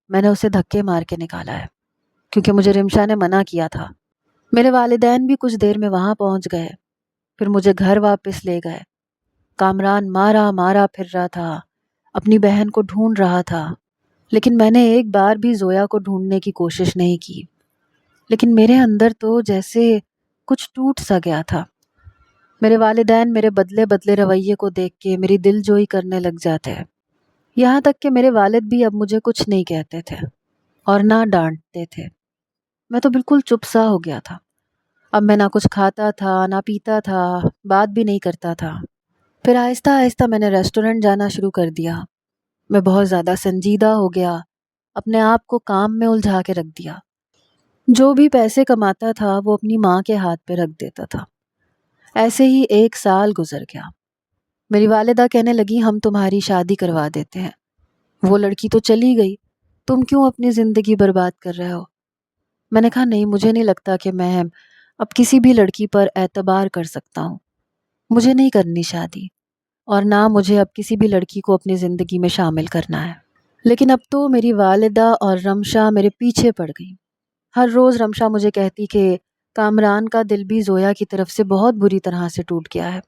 میں نے اسے دھکے مار کے نکالا ہے، کیونکہ مجھے رمشا نے منع کیا تھا۔ میرے والدین بھی کچھ دیر میں وہاں پہنچ گئے، پھر مجھے گھر واپس لے گئے۔ کامران مارا مارا پھر رہا تھا، اپنی بہن کو ڈھونڈ رہا تھا، لیکن میں نے ایک بار بھی زویا کو ڈھونڈنے کی کوشش نہیں کی۔ لیکن میرے اندر تو جیسے کچھ ٹوٹ سا گیا تھا۔ میرے والدین میرے بدلے بدلے رویے کو دیکھ کے میری دل جوئی کرنے لگ جاتے ہیں، یہاں تک کہ میرے والد بھی اب مجھے کچھ نہیں کہتے تھے اور نہ ڈانٹتے تھے۔ میں تو بالکل چپ سا ہو گیا تھا۔ اب میں نہ کچھ کھاتا تھا نہ پیتا تھا، بات بھی نہیں کرتا تھا۔ پھر آہستہ آہستہ میں نے ریسٹورنٹ جانا شروع کر دیا۔ میں بہت زیادہ سنجیدہ ہو گیا، اپنے آپ کو کام میں الجھا کے رکھ دیا۔ جو بھی پیسے کماتا تھا وہ اپنی ماں کے ہاتھ پہ رکھ دیتا تھا۔ ایسے ہی 1 سال گزر گیا۔ میری والدہ کہنے لگی ہم تمہاری شادی کروا دیتے ہیں، وہ لڑکی تو چلی گئی، تم کیوں اپنی زندگی برباد کر رہے ہو؟ میں نے کہا نہیں، مجھے نہیں لگتا کہ میں اب کسی بھی لڑکی پر اعتبار کر سکتا ہوں، مجھے نہیں کرنی شادی، اور نہ مجھے اب کسی بھی لڑکی کو اپنی زندگی میں شامل کرنا ہے۔ لیکن اب تو میری والدہ اور رمشا میرے پیچھے پڑ گئی۔ ہر روز رمشا مجھے کہتی کہ کامران کا دل بھی زویا کی طرف سے بہت بری طرح سے ٹوٹ گیا ہے۔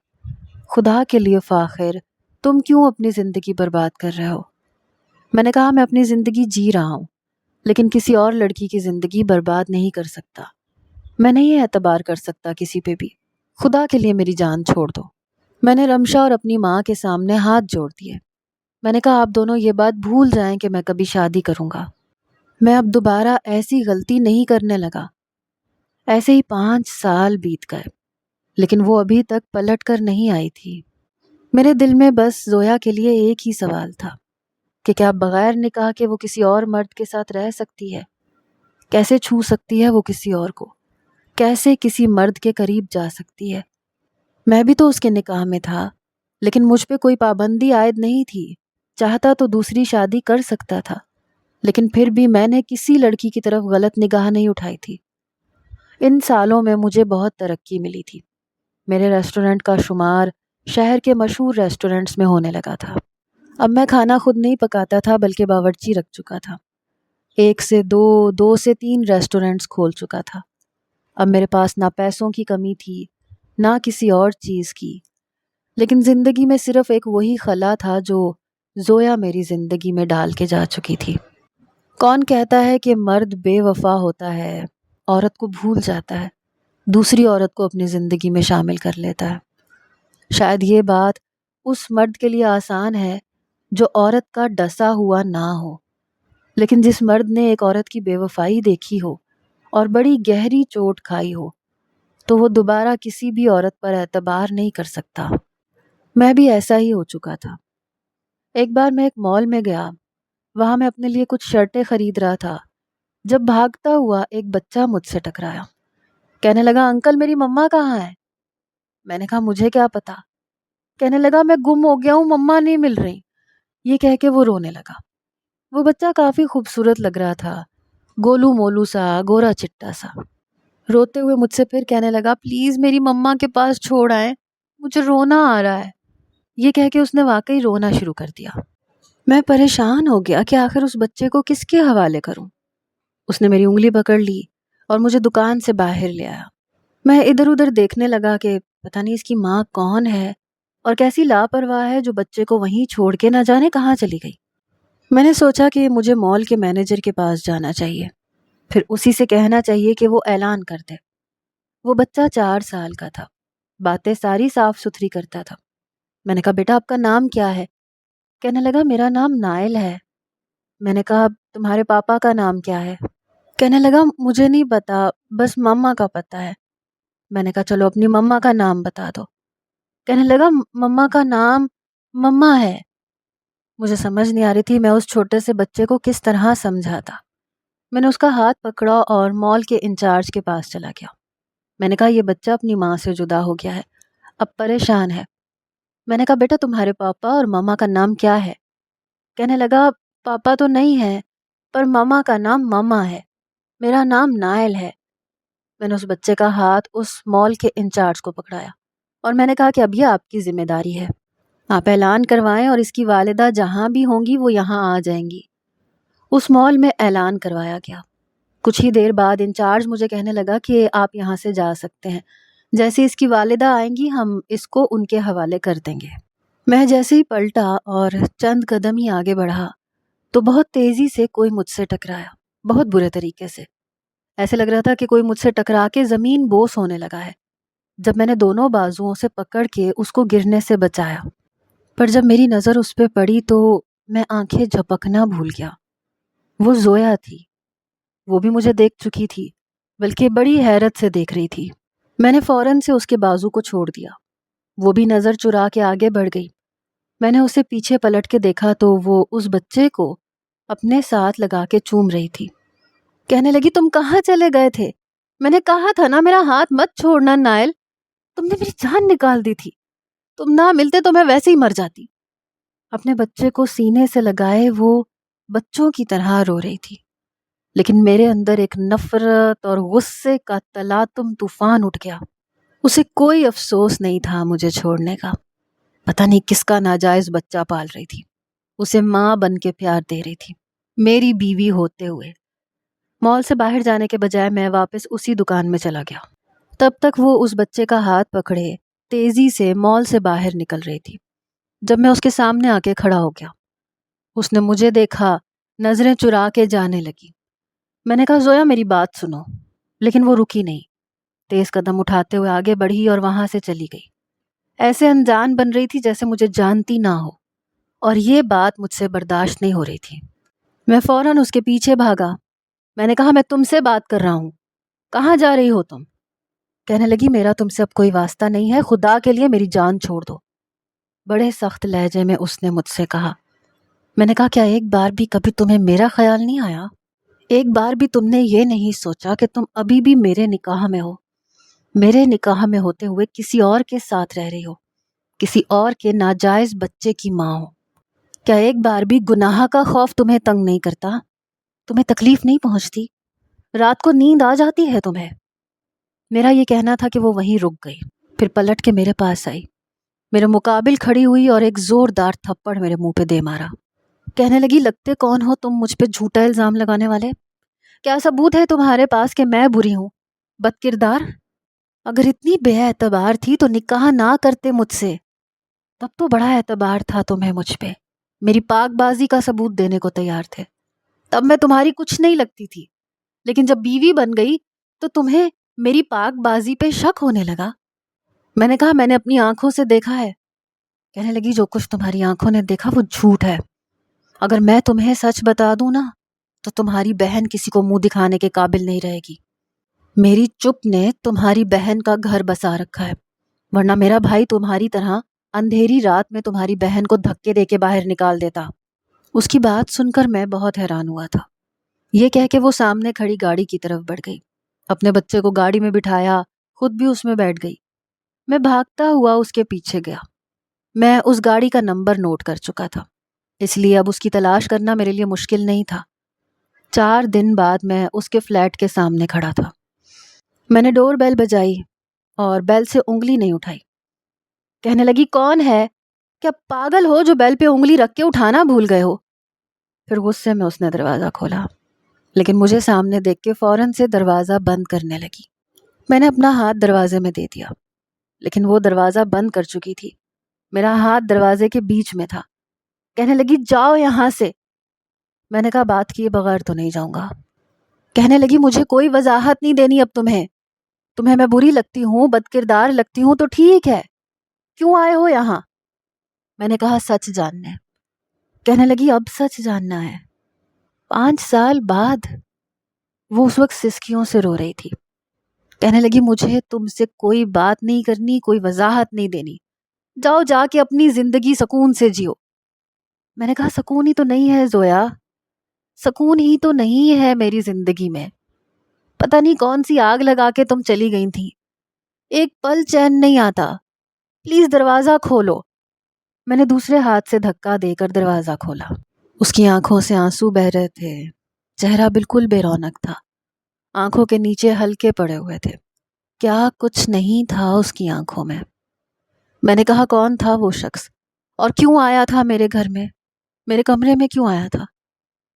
خدا کے لیے فاخر، تم کیوں اپنی زندگی برباد کر رہے ہو؟ میں نے کہا میں اپنی زندگی جی رہا ہوں، لیکن کسی اور لڑکی کی زندگی برباد نہیں کر سکتا۔ میں نہیں اعتبار کر سکتا کسی پہ بھی، خدا کے لیے میری جان چھوڑ دو۔ میں نے رمشا اور اپنی ماں کے سامنے ہاتھ جوڑ دیے۔ میں نے کہا آپ دونوں یہ بات بھول جائیں کہ میں کبھی شادی کروں گا، میں اب دوبارہ ایسی غلطی نہیں کرنے لگا۔ ایسے ہی 5 سال بیت گئے، لیکن وہ ابھی تک پلٹ کر نہیں آئی تھی۔ میرے دل میں بس زویا کے لیے ایک ہی سوال تھا کہ کیا بغیر نکاح کے وہ کسی اور مرد کے ساتھ رہ سکتی ہے؟ کیسے چھو سکتی ہے وہ کسی اور کو؟ کیسے کسی مرد کے قریب جا سکتی ہے؟ میں بھی تو اس کے نکاح میں تھا، لیکن مجھ پہ کوئی پابندی عائد نہیں تھی، چاہتا تو دوسری شادی کر سکتا تھا، لیکن پھر بھی میں نے کسی لڑکی کی طرف غلط نگاہ نہیں اٹھائی تھی۔ ان سالوں میں مجھے بہت ترقی ملی تھی، میرے ریسٹورنٹ کا شمار شہر کے مشہور ریسٹورنٹس میں ہونے لگا تھا۔ اب میں کھانا خود نہیں پکاتا تھا بلکہ باورچی رکھ چکا تھا، 1 سے 2، 2 سے 3 ریسٹورنٹس کھول چکا تھا۔ اب میرے پاس نہ پیسوں کی کمی تھی نہ کسی اور چیز کی، لیکن زندگی میں صرف ایک وہی خلا تھا جو زویا میری زندگی میں ڈال کے جا چکی تھی۔ کون کہتا ہے کہ مرد بے وفا ہوتا ہے، عورت کو بھول جاتا ہے، دوسری عورت کو اپنی زندگی میں شامل کر لیتا ہے؟ شاید یہ بات اس مرد کے لیے آسان ہے جو عورت کا ڈسا ہوا نہ ہو، لیکن جس مرد نے ایک عورت کی بے وفائی دیکھی ہو اور بڑی گہری چوٹ کھائی ہو تو وہ دوبارہ کسی بھی عورت پر اعتبار نہیں کر سکتا۔ میں بھی ایسا ہی ہو چکا تھا۔ ایک بار میں ایک مال میں گیا، وہاں میں اپنے لیے کچھ شرٹیں خرید رہا تھا جب بھاگتا ہوا ایک بچہ مجھ سے ٹکرایا۔ کہنے لگا انکل میری مما کہاں ہے؟ میں نے کہا مجھے کیا پتا۔ کہنے لگا میں گم ہو گیا ہوں، مما نہیں مل رہی۔ یہ کہہ کے وہ رونے لگا۔ وہ بچہ کافی خوبصورت لگ رہا تھا، گولو مولو سا، گورا چٹا سا۔ روتے ہوئے مجھ سے پھر کہنے لگا پلیز میری مما کے پاس چھوڑ آئیں، مجھے رونا آ رہا ہے۔ یہ کہہ کے اس نے واقعی رونا شروع کر دیا۔ میں پریشان ہو گیا کہ آخر اس بچے کو کس کے حوالے کروں۔ اس نے میری انگلی پکڑ لی اور مجھے دکان سے باہر لے آیا۔ میں ادھر ادھر دیکھنے لگا کہ پتہ نہیں اس کی ماں کون ہے اور کیسی لاپرواہ ہے جو بچے کو وہیں چھوڑ کے نہ جانے کہاں چلی گئی۔ میں نے سوچا کہ مجھے مال کے مینیجر کے پاس جانا چاہیے، پھر اسی سے کہنا چاہیے کہ وہ اعلان کر دے۔ وہ بچہ 4 سال کا تھا، باتیں ساری صاف ستھری کرتا تھا۔ میں نے کہا بیٹا آپ کا نام کیا ہے؟ کہنے لگا میرا نام نائل ہے۔ میں نے کہا تمہارے پاپا کا نام کیا ہے؟ کہنے لگا مجھے نہیں پتا، بس مما کا پتہ ہے۔ میں نے کہا چلو اپنی مما کا نام بتا دو۔ کہنے لگا مما کا نام مما ہے۔ مجھے سمجھ نہیں آ رہی تھی میں اس چھوٹے سے بچے کو کس طرح سمجھاتا۔ میں نے اس کا ہاتھ پکڑا اور مال کے انچارج کے پاس چلا گیا۔ میں نے کہا یہ بچہ اپنی ماں سے جدا ہو گیا ہے، اب پریشان ہے۔ میں نے کہا بیٹا تمہارے پاپا اور مما کا نام کیا ہے؟ کہنے لگا پاپا تو نہیں ہے، پر مما کا نام مما ہے، میرا نام نائل ہے۔ میں نے اس بچے کا ہاتھ اس مال کے انچارج کو پکڑایا اور میں نے کہا کہ اب یہ آپ کی ذمہ داری ہے، آپ اعلان کروائیں اور اس کی والدہ جہاں بھی ہوں گی وہ یہاں آ جائیں گی۔ اس مال میں اعلان کروایا گیا۔ کچھ ہی دیر بعد انچارج مجھے کہنے لگا کہ آپ یہاں سے جا سکتے ہیں، جیسے اس کی والدہ آئیں گی ہم اس کو ان کے حوالے کر دیں گے۔ میں جیسے ہی پلٹا اور چند قدم ہی آگے بڑھا تو بہت تیزی سے کوئی مجھ سے ٹکرایا، بہت برے طریقے سے۔ ایسے لگ رہا تھا کہ کوئی مجھ سے ٹکرا کے زمین بوس ہونے لگا ہے۔ جب میں نے دونوں بازوؤں سے پکڑ کے اس کو گرنے سے بچایا، پر جب میری نظر اس پہ پڑی تو میں آنکھیں جھپکنا بھول گیا۔ وہ زویا تھی، وہ بھی مجھے دیکھ چکی تھی، بلکہ بڑی حیرت سے دیکھ رہی تھی۔ میں نے فوراً سے اس کے بازو کو چھوڑ دیا، وہ بھی نظر چرا کے آگے بڑھ گئی۔ میں نے اسے پیچھے پلٹ کے دیکھا تو وہ اس بچے کو اپنے ساتھ لگا کے چوم رہی تھی۔ کہنے لگی تم کہاں چلے گئے تھے؟ میں نے کہا تھا نا میرا ہاتھ مت چھوڑنا نائل، تم نے میری جان نکال دی تھی، تم نہ ملتے تو میں ویسے ہی مر جاتی۔ اپنے بچے کو سینے سے لگائے وہ بچوں کی طرح رو رہی تھی، لیکن میرے اندر ایک نفرت اور غصے کا تلاطم طوفان اٹھ گیا۔ اسے کوئی افسوس نہیں تھا مجھے چھوڑنے کا۔ پتہ نہیں کس کا ناجائز بچہ پال رہی تھی، اسے ماں بن کے پیار دے رہی تھی، میری بیوی ہوتے ہوئے۔ مال سے باہر جانے کے بجائے میں واپس اسی دکان میں چلا گیا۔ تب تک وہ اس بچے کا ہاتھ پکڑے تیزی سے مال سے باہر نکل رہی تھی۔ جب میں اس کے سامنے آ کے کھڑا ہو گیا، اس نے مجھے دیکھا، نظریں چرا کے جانے لگی۔ میں نے کہا زویا میری بات سنو، لیکن وہ رکی نہیں، تیز قدم اٹھاتے ہوئے آگے بڑھی اور وہاں سے چلی گئی۔ ایسے انجان بن رہی تھی جیسے مجھے جانتی نہ ہو، اور یہ بات مجھ سے برداشت نہیں ہو رہی تھی۔ میں فوراً اس کے پیچھے بھاگا۔ میں نے کہا میں تم سے بات کر رہا ہوں، کہاں جا رہی ہو تم؟ کہنے لگی میرا تم سے اب کوئی واسطہ نہیں ہے، خدا کے لیے میری جان چھوڑ دو۔ بڑے سخت لہجے میں اس نے مجھ سے کہا۔ میں نے کہا کیا ایک بار بھی کبھی تمہیں میرا خیال نہیں آیا؟ ایک بار بھی تم نے یہ نہیں سوچا کہ تم ابھی بھی میرے نکاح میں ہو، میرے نکاح میں ہوتے ہوئے کسی اور کے ساتھ رہ رہی ہو، کسی اور کے ناجائز بچے کی ماں ہو؟ کیا ایک بار بھی گناہ کا خوف تمہیں تنگ نہیں کرتا؟ تمہیں تکلیف نہیں پہنچتی؟ رات کو نیند آ جاتی ہے تمہیں؟ میرا یہ کہنا تھا کہ وہ وہیں رک گئی، پھر پلٹ کے میرے پاس آئی، میرے مقابل کھڑی ہوئی اور ایک زوردار تھپڑ میرے منہ پہ دے مارا۔ کہنے لگی لگتے کون ہو تم مجھ پہ جھوٹا الزام لگانے والے؟ کیا ثبوت ہے تمہارے پاس کہ میں بری ہوں، بد کردار؟ اگر اتنی بے اعتبار تھی تو نکاح نہ کرتے مجھ سے، تب تو بڑا اعتبار تھا تمہیں مجھ پہ، میری پاک بازی کا ثبوت دینے کو تیار تھے، تب میں تمہاری کچھ نہیں لگتی تھی، لیکن جب بیوی بن گئی تو تمہیں میری پاک بازی پہ شک ہونے لگا۔ میں نے کہا میں نے اپنی آنکھوں سے دیکھا ہے۔ کہنے لگی جو کچھ تمہاری آنکھوں نے دیکھا وہ جھوٹ ہے، اگر میں تمہیں سچ بتا دوں نا تو تمہاری بہن کسی کو منہ دکھانے کے قابل نہیں رہے گی۔ میری چپ نے تمہاری بہن کا گھر بسا رکھا ہے، ورنہ میرا بھائی تمہاری طرح اندھیری رات میں تمہاری بہن کو دھکے دے کے باہر نکال دیتا۔ اس کی بات سن کر میں بہت حیران ہوا تھا۔ یہ کہہ کے وہ سامنے کھڑی گاڑی کی طرف بڑھ گئی۔ اپنے بچے کو گاڑی میں بٹھایا، خود بھی اس میں بیٹھ گئی۔ میں بھاگتا ہوا اس کے پیچھے گیا۔ میں اس گاڑی کا نمبر نوٹ کر چکا تھا، اس لیے اب اس کی تلاش کرنا میرے لیے مشکل نہیں تھا۔ 4 دن بعد میں اس کے فلیٹ کے سامنے کھڑا تھا۔ میں نے ڈور بیل بجائی اور بیل سے انگلی نہیں اٹھائی۔ کہنے لگی، کون ہے؟ کیا پاگل ہو جو بیل پہ انگلی رکھ کے اٹھانا بھول گئے ہو؟ پھر غصے میں اس نے دروازہ کھولا، لیکن مجھے سامنے دیکھ کے فوراً سے دروازہ بند کرنے لگی۔ میں نے اپنا ہاتھ دروازے میں دے دیا، لیکن وہ دروازہ بند کر چکی تھی۔ میرا ہاتھ دروازے کے بیچ میں تھا۔ کہنے لگی، جاؤ یہاں سے۔ میں نے کہا، بات کیے بغیر تو نہیں جاؤں گا۔ کہنے لگی، مجھے کوئی وضاحت نہیں دینی اب تمہیں میں بری لگتی ہوں، بد کردار لگتی ہوں تو ٹھیک ہے، کیوں آئے ہو یہاں؟ میں نے کہا، سچ جاننے۔ کہنے لگی، اب سچ جاننا ہے؟ 5 سال بعد؟ وہ اس وقت سسکیوں سے رو رہی تھی۔ کہنے لگی، مجھے تم سے کوئی بات نہیں کرنی، کوئی وضاحت نہیں دینی، جاؤ جا کے اپنی زندگی سکون سے جیو۔ میں نے کہا، سکون ہی تو نہیں ہے زویا، سکون ہی تو نہیں ہے میری زندگی میں۔ پتہ نہیں کون سی آگ لگا کے تم چلی گئی تھی، ایک پل چین نہیں آتا، پلیز دروازہ کھولو۔ میں نے دوسرے ہاتھ سے دھکا دے کر دروازہ کھولا۔ اس کی آنکھوں سے آنسو بہہ رہے تھے، چہرہ بالکل بے رونق تھا، آنکھوں کے نیچے ہلکے پڑے ہوئے تھے، کیا کچھ نہیں تھا اس کی آنکھوں میں۔ میں نے کہا، کون تھا وہ شخص اور کیوں آیا تھا میرے گھر میں، میرے کمرے میں کیوں آیا تھا؟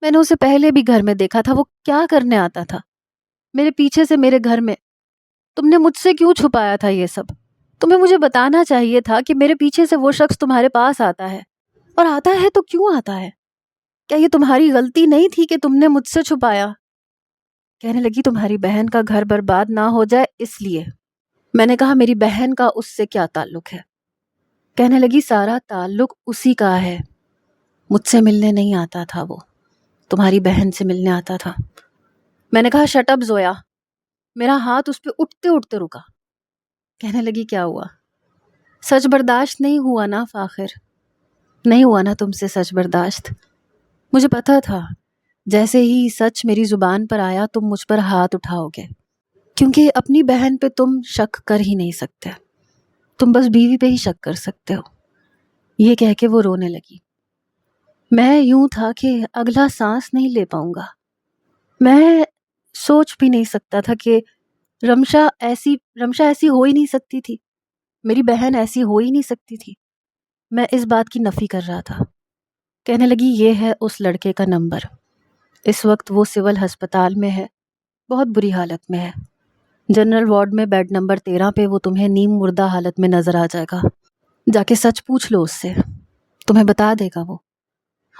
میں نے اسے پہلے بھی گھر میں دیکھا تھا، وہ کیا کرنے آتا تھا میرے پیچھے سے میرے گھر میں؟ تم نے مجھ سے کیوں چھپایا تھا یہ سب؟ تمہیں مجھے بتانا چاہیے تھا کہ میرے پیچھے سے وہ شخص تمہارے پاس آتا ہے، اور آتا ہے تو کیوں آتا ہے؟ کیا یہ تمہاری غلطی نہیں تھی کہ تم نے مجھ سے چھپایا؟ کہنے لگی، تمہاری بہن کا گھر برباد نہ ہو جائے اس لیے۔ میں نے کہا، میری بہن کا اس سے کیا تعلق ہے؟ کہنے لگی، سارا تعلق اسی کا ہے، مجھ سے ملنے نہیں آتا تھا وہ، تمہاری بہن سے ملنے آتا تھا۔ میں نے کہا، شٹ اپ زویا۔ میرا ہاتھ اس پہ اٹھتے اٹھتے رکا۔ کہنے لگی، کیا ہوا؟ سچ برداشت نہیں ہوا نا فاخر، نہیں ہوا نا تم سے سچ برداشت؟ مجھے پتا تھا جیسے ہی سچ میری زبان پر آیا تم مجھ پر ہاتھ اٹھاؤ گے، کیونکہ اپنی بہن پہ تم شک کر ہی نہیں سکتے، تم بس بیوی پہ ہی شک کر سکتے ہو۔ یہ کہہ کے وہ رونے لگی۔ میں یوں تھا کہ اگلا سانس نہیں لے پاؤں گا۔ میں سوچ بھی نہیں سکتا تھا کہ رمشا ایسی ہو ہی نہیں سکتی تھی، میری بہن ایسی ہو ہی نہیں سکتی تھی۔ میں اس بات کی نفی کر رہا تھا۔ کہنے لگی، یہ ہے اس لڑکے کا نمبر، اس وقت وہ سول ہسپتال میں ہے، بہت بری حالت میں ہے، جنرل وارڈ میں بیڈ نمبر 13 پہ وہ تمہیں نیم مردہ حالت میں نظر آ جائے گا، جا کے سچ پوچھ لو اس سے، تمہیں بتا دے گا وہ،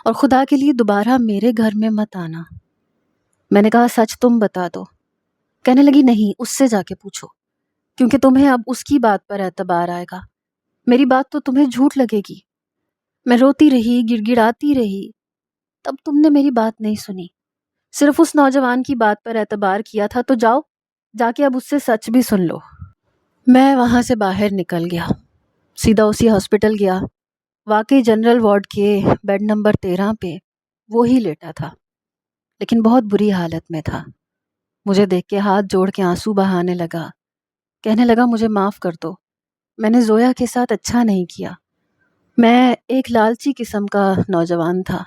اور خدا کے لیے دوبارہ میرے گھر میں مت آنا۔ میں نے کہا، سچ تم بتا دو۔ کہنے لگی، نہیں، اس سے جا کے پوچھو، کیونکہ تمہیں اب اس کی بات پر اعتبار آئے گا، میری بات تو تمہیں جھوٹ لگے گی۔ میں روتی رہی، گڑ گڑاتی رہی، تب تم نے میری بات نہیں سنی، صرف اس نوجوان کی بات پر اعتبار کیا تھا، تو جاؤ جا کے اب اس سے سچ بھی سن لو۔ میں وہاں سے باہر نکل گیا، سیدھا اسی ہاسپٹل گیا۔ واقعی جنرل وارڈ کے بیڈ نمبر 13 پہ وہی لیٹا تھا، لیکن بہت بری حالت میں تھا۔ مجھے دیکھ کے ہاتھ جوڑ کے آنسو بہانے لگا، کہنے لگا، مجھے معاف کر دو، میں نے زویا کے ساتھ اچھا نہیں کیا، میں ایک لالچی قسم کا نوجوان تھا،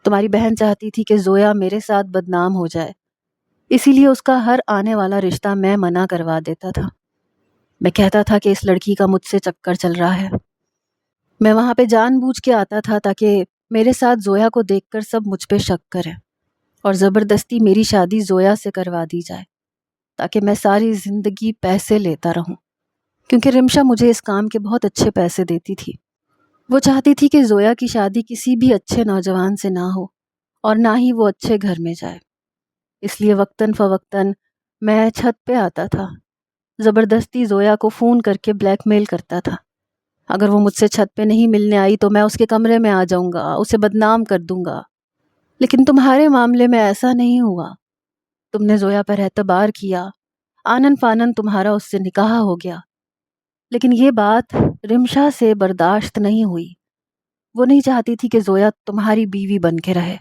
تمہاری بہن چاہتی تھی کہ زویا میرے ساتھ بدنام ہو جائے، اسی لیے اس کا ہر آنے والا رشتہ میں منع کروا دیتا تھا۔ میں کہتا تھا کہ اس لڑکی کا مجھ سے چکر چل رہا ہے، میں وہاں پہ جان بوجھ کے آتا تھا تاکہ میرے ساتھ زویا کو دیکھ کر سب مجھ پہ شک کریں، اور زبردستی میری شادی زویا سے کروا دی جائے تاکہ میں ساری زندگی پیسے لیتا رہوں، کیونکہ رمشا مجھے اس کام کے بہت اچھے پیسے دیتی تھی۔ وہ چاہتی تھی کہ زویا کی شادی کسی بھی اچھے نوجوان سے نہ ہو، اور نہ ہی وہ اچھے گھر میں جائے، اس لیے وقتاً فوقتاً میں چھت پہ آتا تھا، زبردستی زویا کو فون کر کے بلیک میل کرتا تھا، اگر وہ مجھ سے چھت پہ نہیں ملنے آئی تو میں اس کے کمرے میں آ جاؤں گا، اسے بدنام کر دوں گا۔ لیکن تمہارے معاملے میں ایسا نہیں ہوا، تم نے زویا پر اعتبار کیا، آنن فانن تمہارا اس سے نکاح ہو گیا، لیکن یہ بات رمشا سے برداشت نہیں ہوئی، وہ نہیں چاہتی تھی کہ زویا تمہاری بیوی بن کے رہے،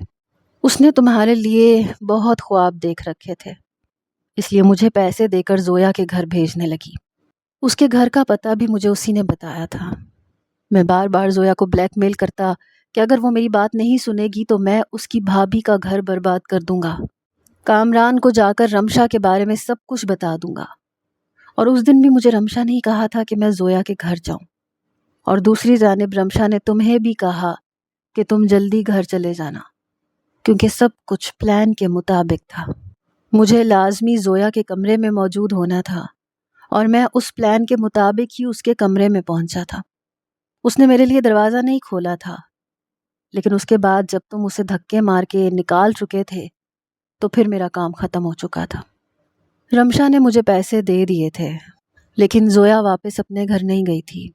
اس نے تمہارے لیے بہت خواب دیکھ رکھے تھے، اس لیے مجھے پیسے دے کر زویا کے گھر بھیجنے لگی۔ اس کے گھر کا پتہ بھی مجھے اسی نے بتایا تھا۔ میں بار بار زویا کو بلیک میل کرتا کہ اگر وہ میری بات نہیں سنے گی تو میں اس کی بھابھی کا گھر برباد کر دوں گا، کامران کو جا کر رمشا کے بارے میں سب کچھ بتا دوں گا۔ اور اس دن بھی مجھے رمشا نے کہا تھا کہ میں زویا کے گھر جاؤں، اور دوسری جانب رمشا نے تمہیں بھی کہا کہ تم جلدی گھر چلے جانا، کیونکہ سب کچھ پلان کے مطابق تھا۔ مجھے لازمی زویا کے کمرے میں موجود ہونا تھا، اور میں اس پلان کے مطابق ہی اس کے کمرے میں پہنچا تھا۔ اس نے میرے لیے دروازہ نہیں کھولا تھا، لیکن اس کے بعد جب تم اسے دھکے مار کے نکال چکے تھے تو پھر میرا کام ختم ہو چکا تھا۔ رمشا نے مجھے پیسے دے دیے تھے، لیکن زویا واپس اپنے گھر نہیں گئی تھی۔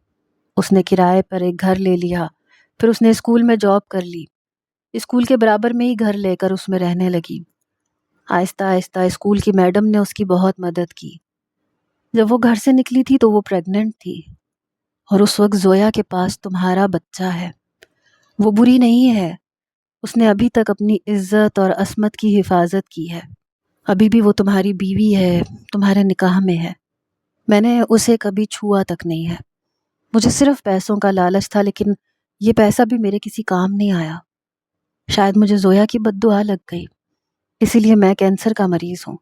اس نے کرائے پر ایک گھر لے لیا، پھر اس نے اسکول میں جاب کر لی، اسکول کے برابر میں ہی گھر لے کر اس میں رہنے لگی۔ آہستہ آہستہ اسکول کی میڈم نے اس کی بہت مدد کی۔ جب وہ گھر سے نکلی تھی تو وہ پریگننٹ تھی، اور اس وقت زویا کے پاس تمہارا بچہ ہے۔ وہ بری نہیں ہے، اس نے ابھی تک اپنی عزت اور عصمت کی حفاظت کی ہے، ابھی بھی وہ تمہاری بیوی ہے، تمہارے نکاح میں ہے۔ میں نے اسے کبھی چھوا تک نہیں ہے۔ مجھے صرف پیسوں کا لالچ تھا، لیکن یہ پیسہ بھی میرے کسی کام نہیں آیا۔ شاید مجھے زویا کی بد دعا لگ گئی، اسی لیے میں کینسر کا مریض ہوں۔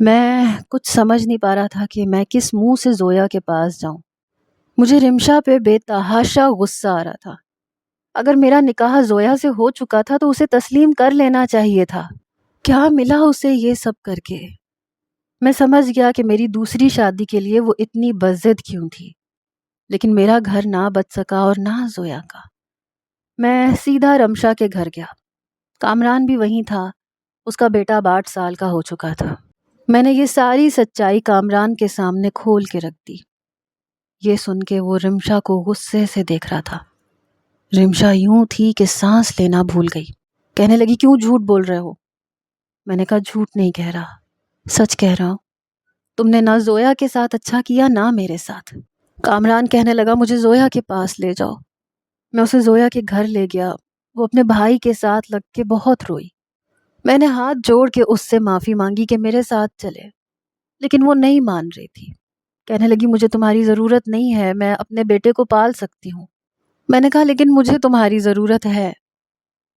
میں کچھ سمجھ نہیں پا رہا تھا کہ میں کس منہ سے زویا کے پاس جاؤں۔ مجھے رمشا پہ بے تحاشا غصہ آ رہا تھا۔ اگر میرا نکاح زویا سے ہو چکا تھا تو اسے تسلیم کر لینا چاہیے تھا۔ کیا ملا اسے یہ سب کر کے؟ میں سمجھ گیا کہ میری دوسری شادی کے لیے وہ اتنی بضد کیوں تھی، لیکن میرا گھر نہ بچ سکا اور نہ زویا کا۔ میں سیدھا رمشا کے گھر گیا۔ کامران بھی وہیں تھا، اس کا بیٹا اب 8 سال کا ہو چکا تھا۔ میں نے یہ ساری سچائی کامران کے سامنے کھول کے رکھ دی۔ یہ سن کے وہ رمشا کو غصے سے دیکھ رہا تھا۔ رمشا یوں تھی کہ سانس لینا بھول گئی، کہنے لگی کیوں جھوٹ بول رہے ہو؟ میں نے کہا جھوٹ نہیں کہہ رہا، سچ کہہ رہا ہوں۔ تم نے نہ زویا کے ساتھ اچھا کیا نہ میرے ساتھ۔ کامران کہنے لگا مجھے زویا کے پاس لے جاؤ۔ میں اسے زویا کے گھر لے گیا، وہ اپنے بھائی کے ساتھ لگ کے بہت روئی۔ میں نے ہاتھ جوڑ کے اس سے معافی مانگی کہ میرے ساتھ چلے، لیکن وہ نہیں مان رہی تھی۔ کہنے لگی مجھے تمہاری ضرورت نہیں ہے، میں اپنے بیٹے کو پال سکتی ہوں۔ میں نے کہا لیکن مجھے تمہاری ضرورت ہے۔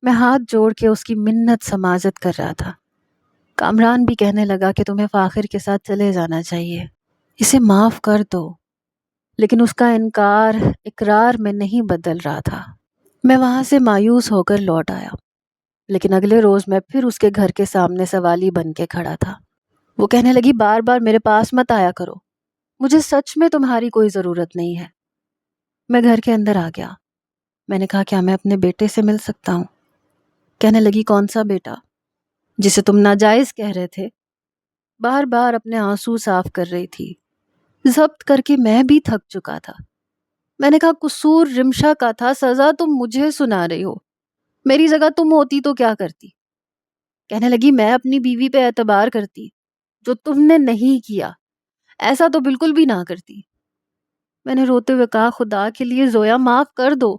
میں ہاتھ جوڑ کے اس کی منت سماجت کر رہا تھا۔ کامران بھی کہنے لگا کہ تمہیں فاخر کے ساتھ چلے جانا چاہیے، اسے معاف کر دو، لیکن اس کا انکار اقرار میں نہیں بدل رہا تھا۔ میں وہاں سے مایوس ہو کر لوٹ آیا، لیکن اگلے روز میں پھر اس کے گھر کے سامنے سوالی بن کے کھڑا تھا۔ وہ کہنے لگی بار بار میرے پاس مت آیا کرو، مجھے سچ میں تمہاری کوئی ضرورت نہیں ہے۔ میں گھر کے اندر آ گیا۔ میں نے کہا کیا میں اپنے بیٹے سے مل سکتا ہوں؟ کہنے لگی کون سا بیٹا جسے تم ناجائز کہہ رہے تھے؟ بار بار اپنے آنسو صاف کر رہی تھی۔ ضبط کر کے میں بھی تھک چکا تھا۔ میں نے کہا قصور رمشا کا تھا، سزا تم مجھے سنا رہی ہو، میری جگہ تم ہوتی تو کیا کرتی؟ کہنے لگی میں اپنی بیوی پہ اعتبار کرتی، جو تم نے نہیں کیا، ایسا تو بالکل بھی نہ کرتی۔ میں نے روتے ہوئے کہا خدا کے لیے زویا معاف کر دو۔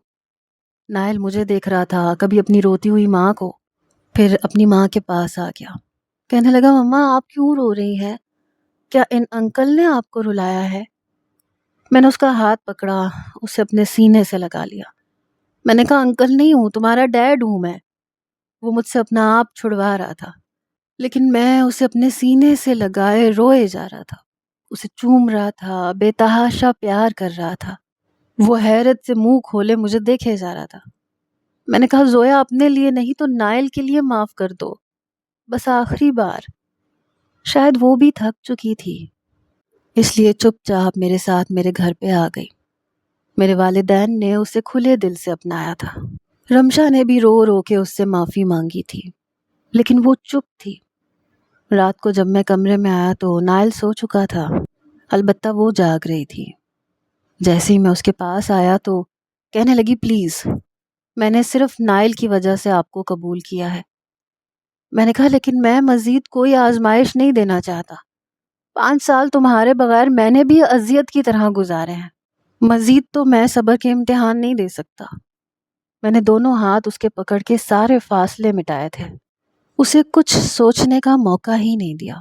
نائل مجھے دیکھ رہا تھا، کبھی اپنی روتی ہوئی ماں کو، پھر اپنی ماں کے پاس آ گیا۔ کہنے لگا مما آپ کیوں رو رہی ہیں؟ کیا ان انکل نے آپ کو رلایا ہے؟ میں نے اس کا ہاتھ پکڑا، اسے اپنے سینے سے لگا لیا۔ میں نے کہا انکل نہیں ہوں، تمہارا ڈیڈ ہوں میں۔ وہ مجھ سے اپنا آپ چھڑوا رہا تھا، لیکن میں اسے اپنے سینے سے لگائے روئے جا رہا تھا، اسے چوم رہا تھا، بے تحاشا پیار کر رہا تھا۔ وہ حیرت سے منہ کھولے مجھے دیکھے جا رہا تھا۔ میں نے کہا زویا اپنے لیے نہیں تو نائل کے لیے معاف کر دو، بس آخری بار۔ شاید وہ بھی تھک چکی تھی، اس لیے چپ چاپ میرے ساتھ میرے گھر پہ آ گئی۔ میرے والدین نے اسے کھلے دل سے اپنایا تھا۔ رمشا نے بھی رو رو کے اس سے معافی مانگی تھی، لیکن وہ چپ تھی۔ رات کو جب میں کمرے میں آیا تو نائل سو چکا تھا، البتہ وہ جاگ رہی تھی۔ جیسے ہی میں اس کے پاس آیا تو کہنے لگی پلیز، میں نے صرف نائل کی وجہ سے آپ کو قبول کیا ہے۔ میں نے کہا لیکن میں مزید کوئی آزمائش نہیں دینا چاہتا۔ 5 سال تمہارے بغیر میں نے بھی اذیت کی طرح گزارے ہیں، مزید تو میں صبر کے امتحان نہیں دے سکتا۔ میں نے دونوں ہاتھ اس کے پکڑ کے سارے فاصلے مٹائے تھے، اسے کچھ سوچنے کا موقع ہی نہیں دیا۔